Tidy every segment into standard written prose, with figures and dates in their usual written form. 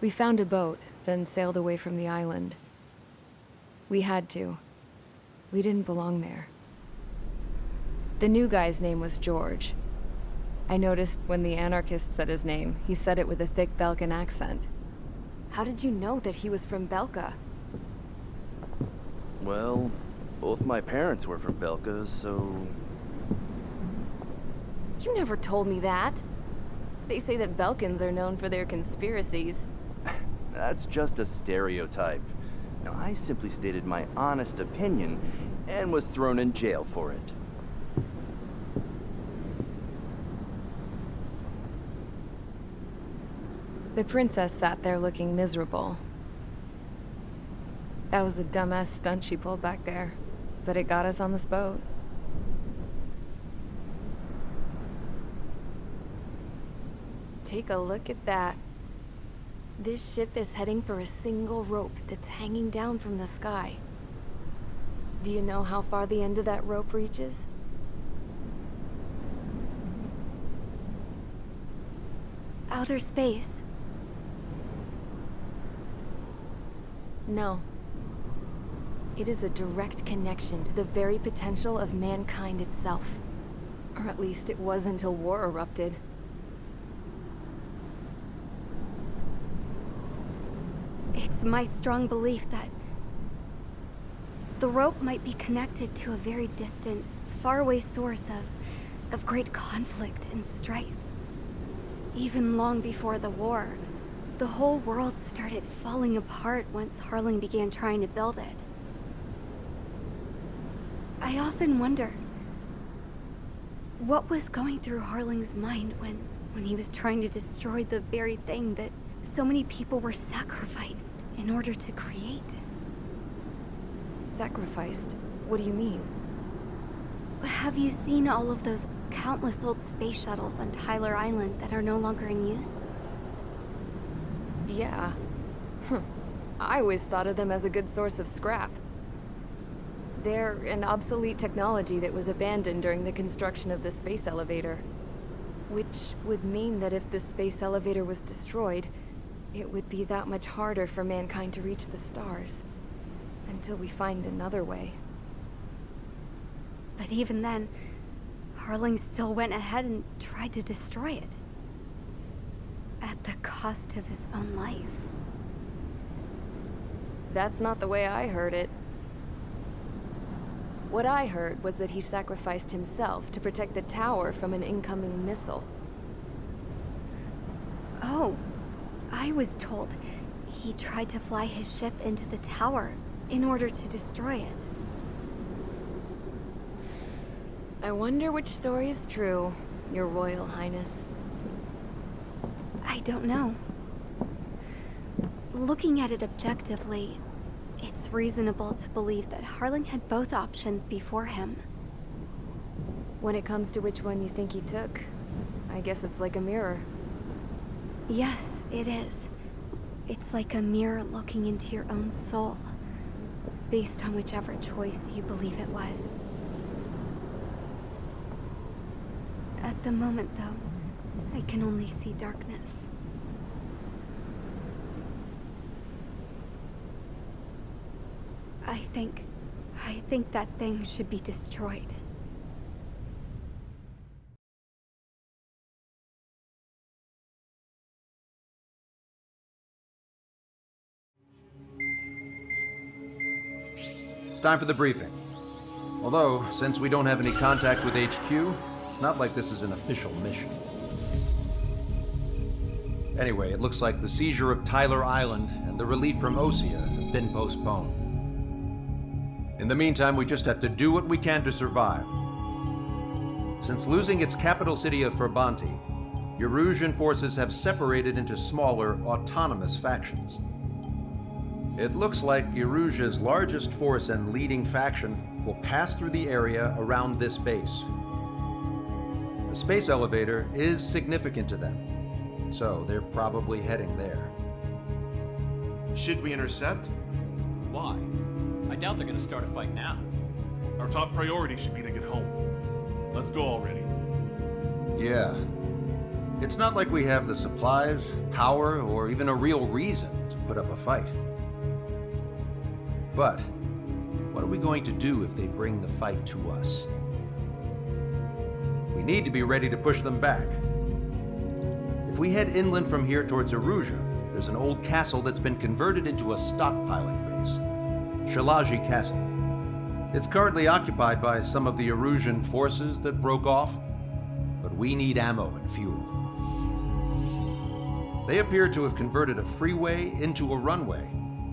We found a boat, then sailed away from the island. We had to. We didn't belong there. The new guy's name was George. I noticed when the anarchist said his name, he said it with a thick Belkan accent. How did you know that he was from Belka? Well, both my parents were from Belka, so... You never told me that. They say that Belkans are known for their conspiracies. That's just a stereotype. Now, I simply stated my honest opinion and was thrown in jail for it. The princess sat there looking miserable. That was a dumbass stunt she pulled back there, but it got us on this boat. Take a look at that. This ship is heading for a single rope that's hanging down from the sky. Do you know how far the end of that rope reaches? Outer space. No. It is a direct connection to the very potential of mankind itself. Or at least it was until war erupted. It's my strong belief that the rope might be connected to a very distant, faraway source of great conflict and strife. Even long before the war, the whole world started falling apart once Harling began trying to build it. I often wonder what was going through Harling's mind when he was trying to destroy the very thing that so many people were sacrificed in order to create. Sacrificed? What do you mean? Have you seen all of those countless old space shuttles on Tyler Island that are no longer in use? Yeah. I always thought of them as a good source of scrap. They're an obsolete technology that was abandoned during the construction of the space elevator. Which would mean that if the space elevator was destroyed, it would be that much harder for mankind to reach the stars. Until we find another way. But even then, Harling still went ahead and tried to destroy it. At the cost of his own life. That's not the way I heard it. What I heard was that he sacrificed himself to protect the tower from an incoming missile. Oh, I was told he tried to fly his ship into the tower in order to destroy it. I wonder which story is true, Your Royal Highness. I don't know. Looking at it objectively, it's reasonable to believe that Harling had both options before him. When it comes to which one you think he took, I guess it's like a mirror. Yes, it is. It's like a mirror looking into your own soul, based on whichever choice you believe it was. At the moment, though, I can only see darkness. I think that thing should be destroyed. It's time for the briefing. Although, since we don't have any contact with HQ, it's not like this is an official mission. Anyway, it looks like the seizure of Tyler Island and the relief from Osea have been postponed. In the meantime, we just have to do what we can to survive. Since losing its capital city of Ferbanti, Erusian forces have separated into smaller, autonomous factions. It looks like Erusia's largest force and leading faction will pass through the area around this base. The space elevator is significant to them, so they're probably heading there. Should we intercept? Why? I doubt they're gonna start a fight now. Our top priority should be to get home. Let's go already. Yeah. It's not like we have the supplies, power, or even a real reason to put up a fight. But what are we going to do if they bring the fight to us? We need to be ready to push them back. If we head inland from here towards Erusia, there's an old castle that's been converted into a stockpiling base. Shalaji Castle. It's currently occupied by some of the Erusian forces that broke off, but we need ammo and fuel. They appear to have converted a freeway into a runway,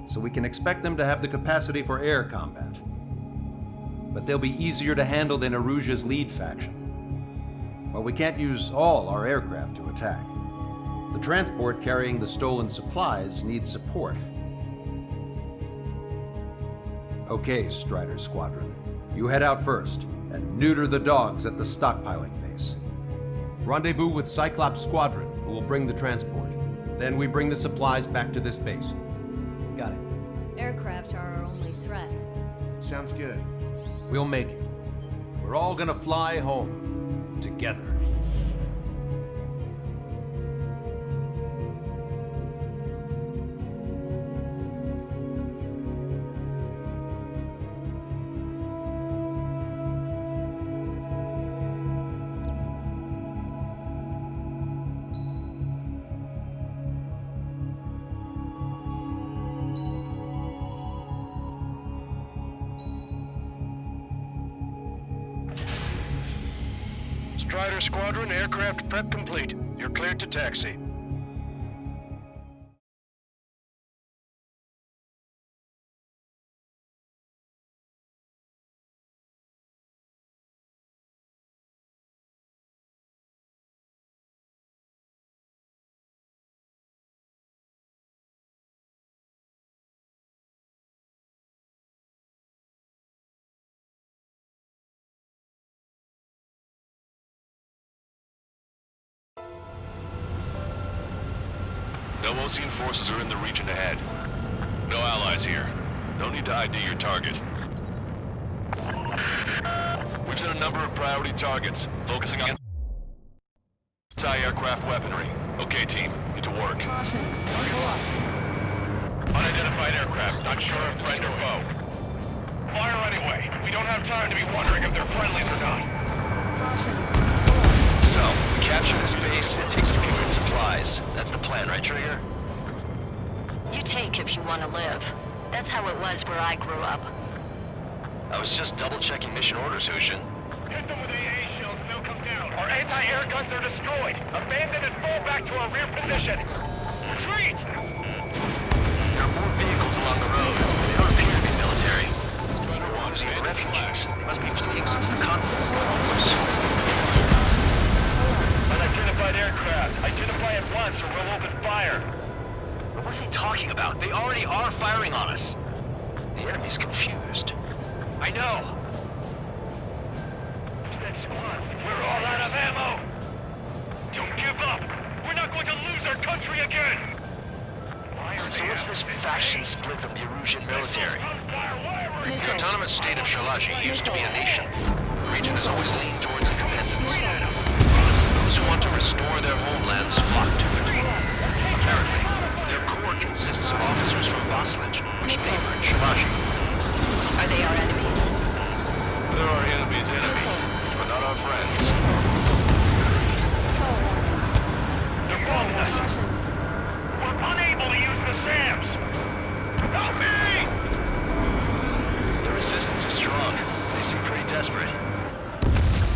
so we can expect them to have the capacity for air combat. But they'll be easier to handle than Erusia's lead faction. Well, we can't use all our aircraft to attack. The transport carrying the stolen supplies needs support. Okay, Strider Squadron. You head out first and neuter the dogs at the stockpiling base. Rendezvous with Cyclops Squadron, who will bring the transport. Then we bring the supplies back to this base. Got it. Aircraft are our only threat. Sounds good. We'll make it. We're all gonna fly home together. Strider Squadron, aircraft prep complete. You're cleared to taxi. No Osean forces are in the region ahead. No allies here. No need to ID your target. We've set a number of priority targets, focusing on anti-aircraft weaponry. Okay, team, get to work. Unidentified aircraft, not sure if friend or foe. Fire anyway. We don't have time to be wondering if they're friendlies or not. So, capture this base and take security supplies. That's the plan, right, Trigger? You take if you want to live. That's how it was where I grew up. I was just double-checking mission orders, Hushin. Hit them with AA shields and they'll come down. Our anti-air guns are destroyed. Abandon and fall back to our rear position. Retreat! There are more vehicles along the road. They don't appear to be military. Strider 1 is using refugees. They must be fleeing since the conflict. Unidentified aircraft. Identify at once or we'll open fire. But what are they talking about? They already are firing on us. The enemy's confused. I know. That squad. We're all out of ammo. Don't give up. We're not going to lose our country again. So what's this faction split from the Erusian military? The autonomous state of Shalaji used to be a nation. The region has always leaned towards independence. Those who want to restore their homelands flock to it. Apparently, their core consists of officers from Vaslij, which neighbor Shalaji. Are they our enemies? They're our enemies' enemy, but not our friends. They're bombing us. We're unable to use the SAMs. Help me! The resistance is strong. They seem pretty desperate.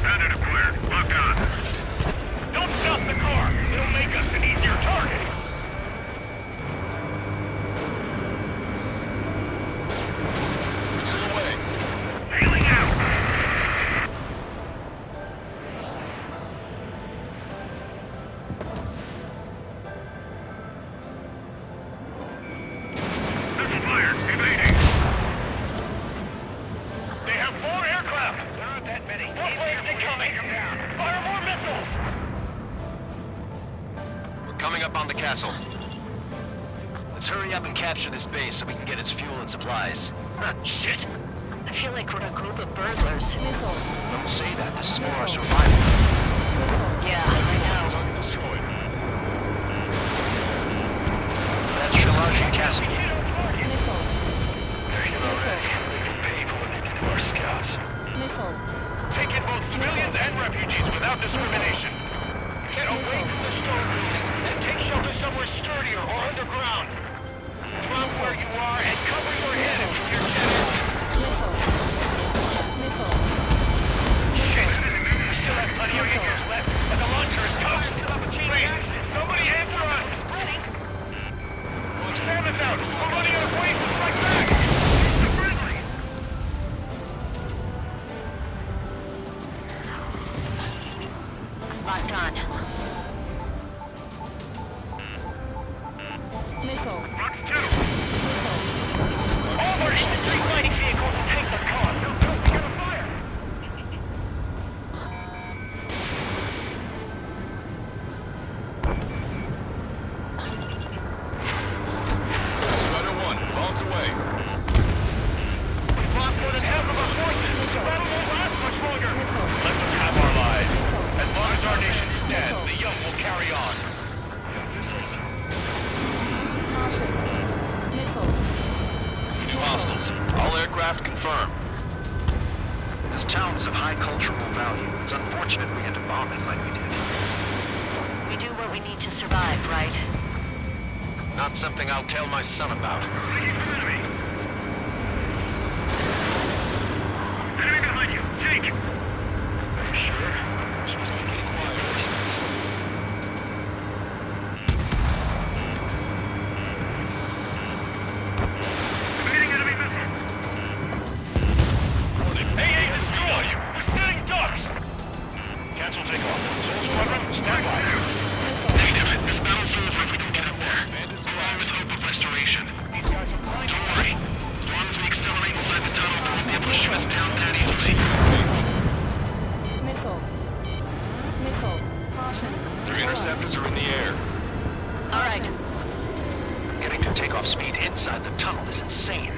Bandit acquired. Lock on. Don't stop the car. It'll make us an easier target. It's away. Hailing out. Missile fired. Evading. They have 4 aircraft. There aren't that many. More planes incoming. Fire more missiles. We're coming up on the castle. Let's hurry up and capture this base so we can get its fuel and supplies. Shit! I feel like we're a group of burglars. Don't say that. This is for our survival. Yeah, I know. Target destroyed. on. Missile. Fox 2. All of our infantry fighting vehicles and tanks are gone. No, we gotta fire. Strider 1, bombs away. We've lost more than half of our forces. This battle won't last much longer. Let them have our lives. As long as our nation stands, the young will carry on. New hostiles. All aircraft confirmed. This town is of high cultural value. It's unfortunate we had to bomb it like we did. We do what we need to survive, right? Not something I'll tell my son about. Enemy behind you. Take. Are you sure? Totally quiet. Evading enemy missile. Warning. Hey, Has it's a bead on you. We're setting ducks. Cancel takeoff. Soul Squadron, stand by. Negative. This battle's over if we can get up there. Bandits Along with hope of restoration. These guys are flying. Don't worry. As long as we accelerate inside the tunnel, they won't be able to shoot us down that easily. Missile. Missile. Caution. 3 interceptors are in the air. All right. Getting to takeoff speed inside the tunnel is insane.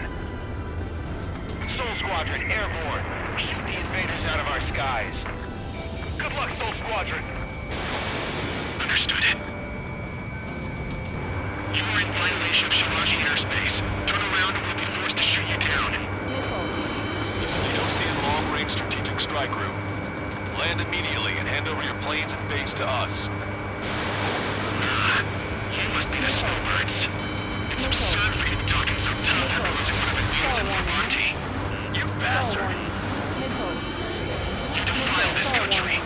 Soul Squadron, airborne. Shoot the invaders out of our skies. Good luck, Soul Squadron. Understood. You are in violation of Shiraji airspace. Turn around and we'll be forced to shoot you down. This is the Ocean Long Range Strategic Strike Group. Land immediately and hand over your planes and base to us. You must be the snowbirds. It's absurd for you talking so tough and posing for the views of Monty. You bastard. You defile this country.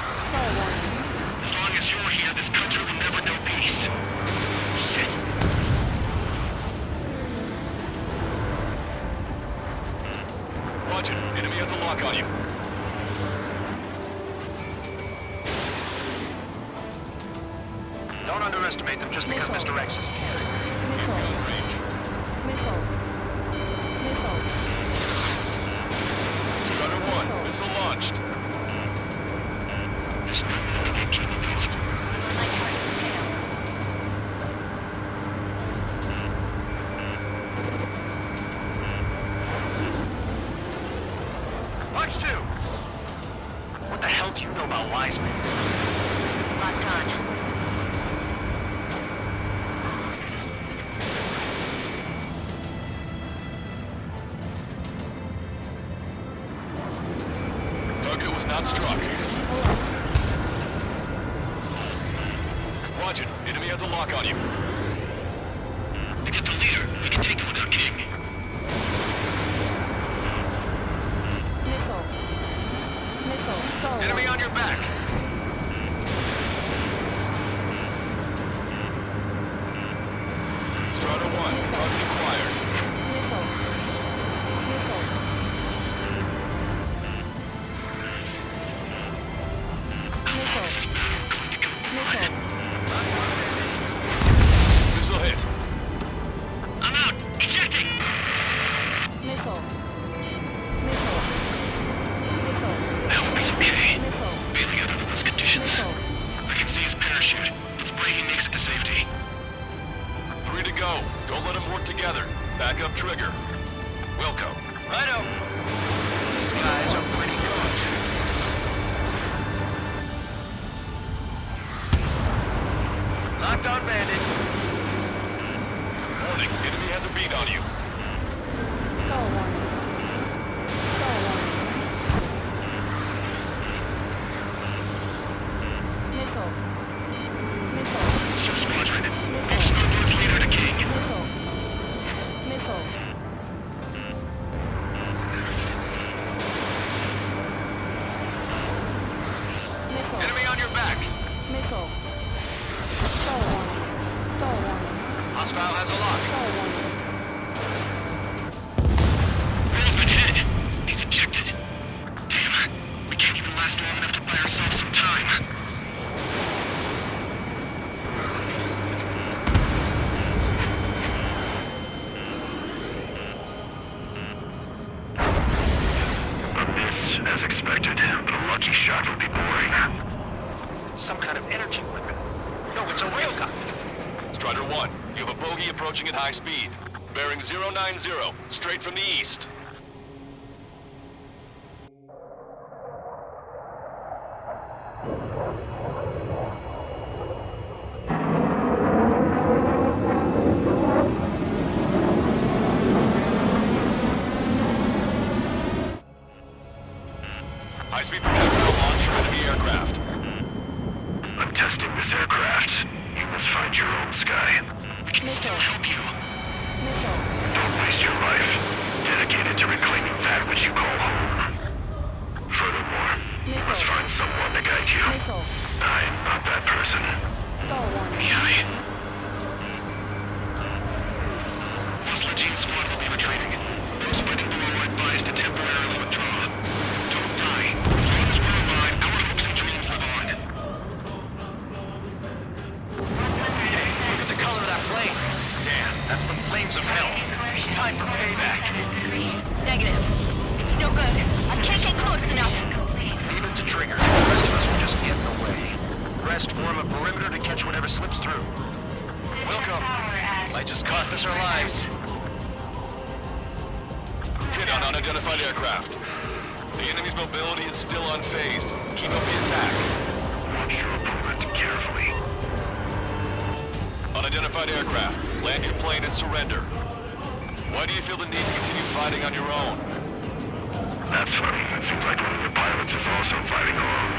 As long as you're here, this country will never know peace. Shit. Roger. Enemy has a lock on you. Don't underestimate them just because Mr. X is here. Gun range. Strider 1, missile launched. There's no need to get King involved. Fox 2! What the hell do you know about Wiseman? Locked on. Target was not struck. Roger. Enemy has a lock on you. Except the leader. We can take him without King. Enemy on your back. Strider 1, target acquired. This is battle going to go on. Missile hit. I'm out. Ejecting. I hope he's okay. Bailing out under those conditions. I can see his parachute. Let's pray he makes it to safety. 3 to go. Don't let them work together. Back up trigger. Wilco. Righto. These guys are pretty good. Locked on bandit. Warning, enemy has a bead on you. Soul Squadron. Move Snowbird's leader to King. Enemy on your back. Hostile has a lock. Roll's been hit. He's ejected. Damn. We can't even last long enough to buy ourselves some time. UAV approaching at high speed. Bearing 090, straight from the east. High-speed projectile launch enemy aircraft. I'm testing this aircraft. You must find your own sky. We can still help you. Don't waste your life. Dedicated to reclaiming that which you call home. Furthermore, you must find someone to guide you. I'm not that person. Yai. Muscle Gene Squad will be retreating. Those fighting below are advised to temporarily withdraw. Don't die. As long as we're alive, our hopes and dreams live on. Look at the color of that flame. Damn, that's the flames of hell. Time for payback. Negative. It's no good. I can't get close enough. Leave it to Trigger. The rest of us will just get in the way. Rest form a perimeter to catch whatever slips through. Welcome. Might just cost us our lives. Hit on unidentified aircraft. The enemy's mobility is still unfazed. Keep up the attack. Watch your opponent carefully. Unidentified aircraft. Land your plane and surrender. Why do you feel the need to continue fighting on your own? That's funny. It seems like one of the pilots is also fighting alone.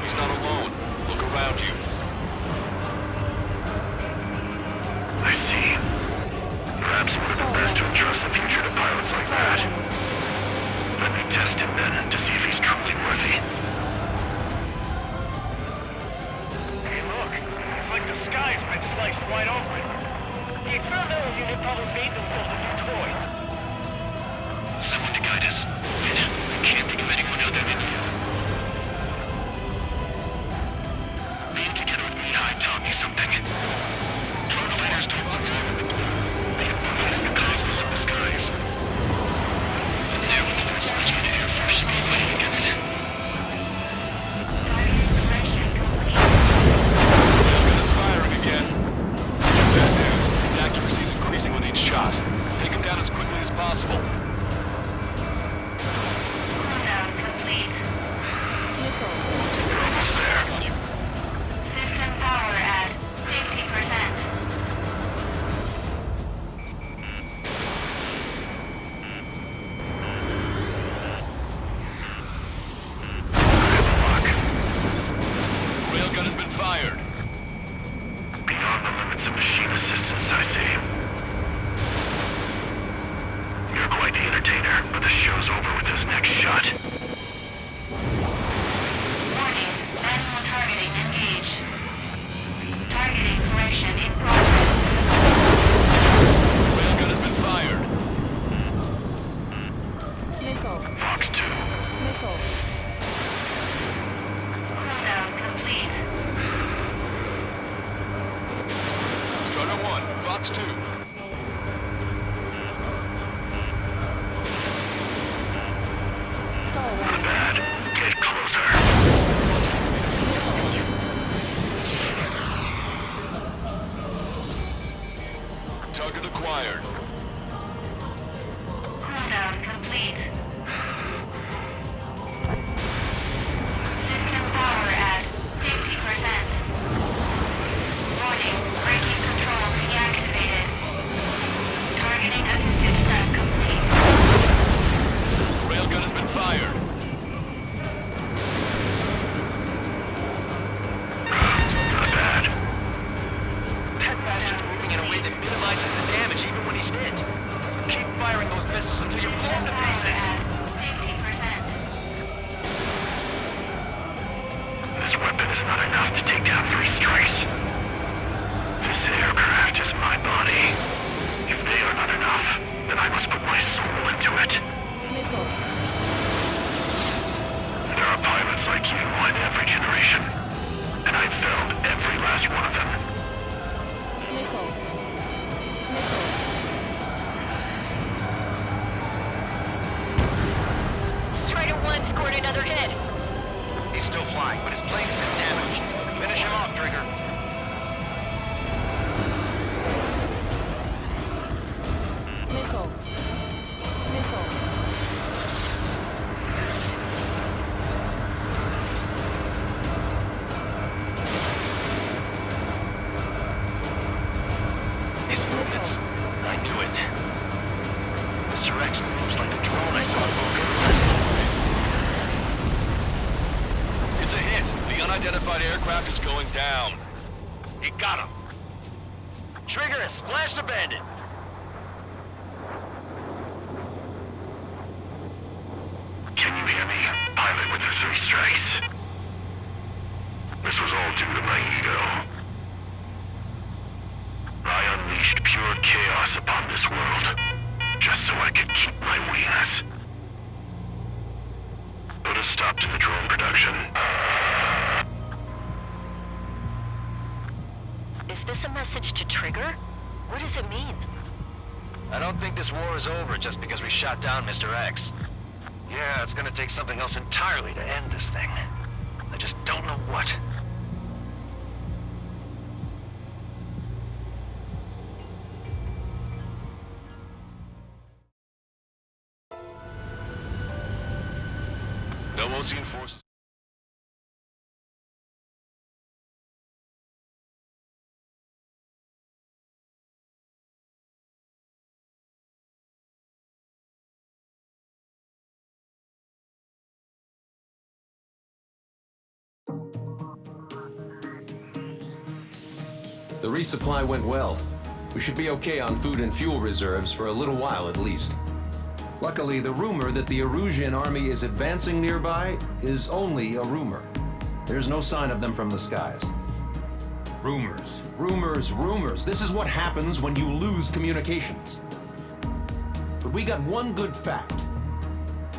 He's not alone. Look around you. I see. Perhaps it would have been best to entrust the future to pilots like that. Let me test him then to see if he's truly worthy. Hey, look. It's like the sky's been sliced wide open. The experimental unit probably made themselves a new toy. Someone to guide us. Wait, I can't think of anyone other than you. Being together with Mihai taught me something. Strong fighters don't look stupid. They influence the cosmos of the skies. And they're what the first Legion Air Force should be fighting against. Railgun is firing again. Bad news. Its accuracy is increasing with each shot. Take him down as quickly as possible. Cooldown complete. We're almost there. System power at 50%. Railgun has been fired. Beyond the limits of machine assistance, I see. You're quite the entertainer, but the show's over with this next shot. Warning. Manual targeting engaged. Targeting correction in progress. Railgun has been fired. Fox 2. Cooldown complete. Strider 1, Fox 2. Not bad. Get closer. Target acquired. Cooldown complete. System power at 50%. Warning. Braking control deactivated. Targeting assisted step complete. Railgun has been fired. Not bad. That bastard's moving in a way that minimizes the damage even when he's hit. Keep firing those missiles until you're blown to pieces. 50%. This weapon is not enough to take down 3 strikes. This aircraft is my body. If they are not enough, then I must put my soul into it. There are pilots like you in every generation, and I've found every last one of them. Strider 1 scored another hit. He's still flying, but his plane's been damaged. Finish him off, Trigger. Unidentified aircraft is going down. You got him. Trigger has splashed a bandit. Can you hear me? Pilot with the 3 strikes. This was all due to my ego. I unleashed pure chaos upon this world, just so I could keep my wings. Put a stop to the drone production. Is this a message to Trigger? What does it mean? I don't think this war is over just because we shot down Mr. X. Yeah, it's gonna take something else entirely to end this thing. I just don't know what. No Osean forces. The resupply went well. We should be okay on food and fuel reserves for a little while at least. Luckily, the rumor that the Erusian army is advancing nearby is only a rumor. There's no sign of them from the skies. Rumors, rumors, rumors. This is what happens when you lose communications. But we got one good fact.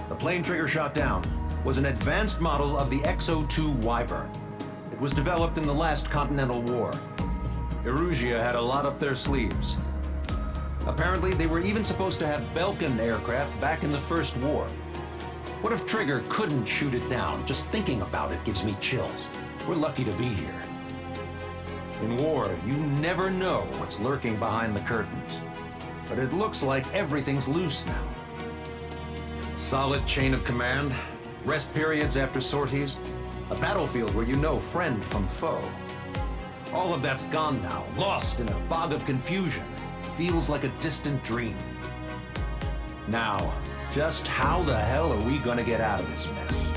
The plane Trigger shot down was an advanced model of the XO-2 Wyvern. It was developed in the last Continental War. Erusia had a lot up their sleeves. Apparently, they were even supposed to have Belkin aircraft back in the First War. What if Trigger couldn't shoot it down? Just thinking about it gives me chills. We're lucky to be here. In war, you never know what's lurking behind the curtains. But it looks like everything's loose now. Solid chain of command, rest periods after sorties, a battlefield where you know friend from foe. All of that's gone now, lost in a fog of confusion. Feels like a distant dream. Now, just how the hell are we gonna get out of this mess?